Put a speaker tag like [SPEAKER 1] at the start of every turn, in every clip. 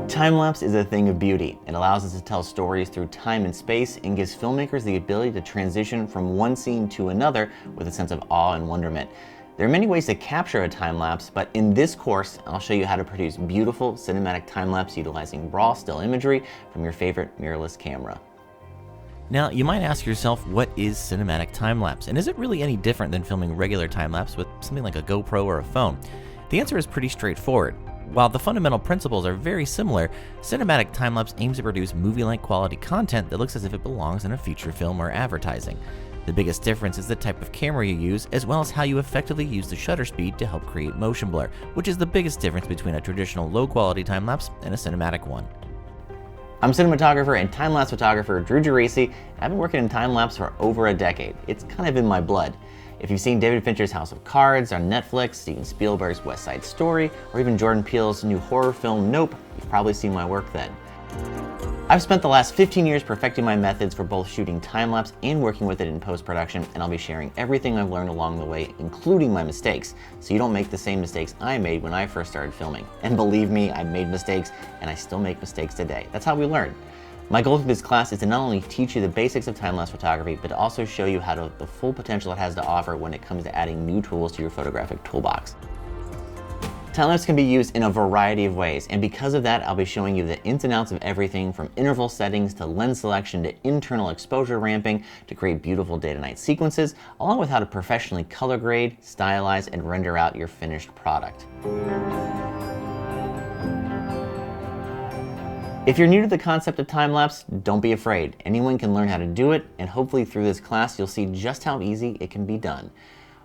[SPEAKER 1] Time-lapse is a thing of beauty. It allows us to tell stories through time and space and gives filmmakers the ability to transition from one scene to another with a sense of awe and wonderment. There are many ways to capture a time-lapse, but in this course, I'll show you how to produce beautiful cinematic time-lapse utilizing raw still imagery from your favorite mirrorless camera.
[SPEAKER 2] Now, you might ask yourself, what is cinematic time-lapse? And is it really any different than filming regular time-lapse with something like a GoPro or a phone? The answer is pretty straightforward. While the fundamental principles are very similar, cinematic time-lapse aims to produce movie-like quality content that looks as if it belongs in a feature film or advertising. The biggest difference is the type of camera you use, as well as how you effectively use the shutter speed to help create motion blur, which is the biggest difference between a traditional low-quality time-lapse and a cinematic one.
[SPEAKER 1] I'm cinematographer and time-lapse photographer Drew Geraci. I've been working in time-lapse for over a decade. It's kind of in my blood. If you've seen David Fincher's House of Cards on Netflix, Steven Spielberg's West Side Story, or even Jordan Peele's new horror film Nope, you've probably seen my work then. I've spent the last 15 years perfecting my methods for both shooting time-lapse and working with it in post-production, and I'll be sharing everything I've learned along the way, including my mistakes, so you don't make the same mistakes I made when I first started filming. And believe me, I've made mistakes, and I still make mistakes today. That's how we learn. My goal for this class is to not only teach you the basics of time-lapse photography, but to also show you the full potential it has to offer when it comes to adding new tools to your photographic toolbox. Time-lapse can be used in a variety of ways, and because of that, I'll be showing you the ins and outs of everything from interval settings to lens selection to internal exposure ramping to create beautiful day to night sequences, along with how to professionally color grade, stylize, and render out your finished product. If you're new to the concept of time-lapse, don't be afraid. Anyone can learn how to do it, and hopefully through this class you'll see just how easy it can be done.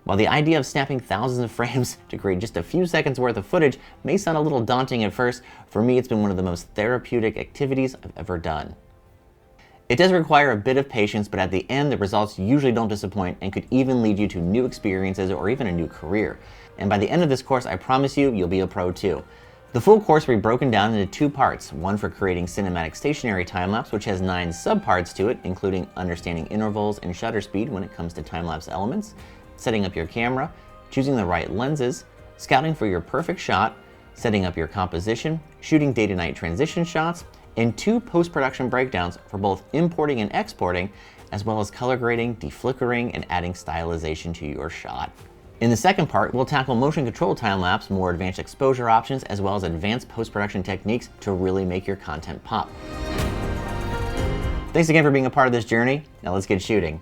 [SPEAKER 1] While the idea of snapping thousands of frames to create just a few seconds worth of footage may sound a little daunting at first, for me it's been one of the most therapeutic activities I've ever done. It does require a bit of patience, but at the end the results usually don't disappoint and could even lead you to new experiences or even a new career. And by the end of this course, I promise you'll be a pro too. The full course will be broken down into two parts, one for creating cinematic stationary time-lapse, which has 9 subparts to it, including understanding intervals and shutter speed when it comes to time-lapse elements, setting up your camera, choosing the right lenses, scouting for your perfect shot, setting up your composition, shooting day-to-night transition shots, and 2 post-production breakdowns for both importing and exporting, as well as color grading, deflickering, and adding stylization to your shot. In the second part, we'll tackle motion control time-lapse, more advanced exposure options, as well as advanced post-production techniques to really make your content pop. Thanks again for being a part of this journey. Now let's get shooting.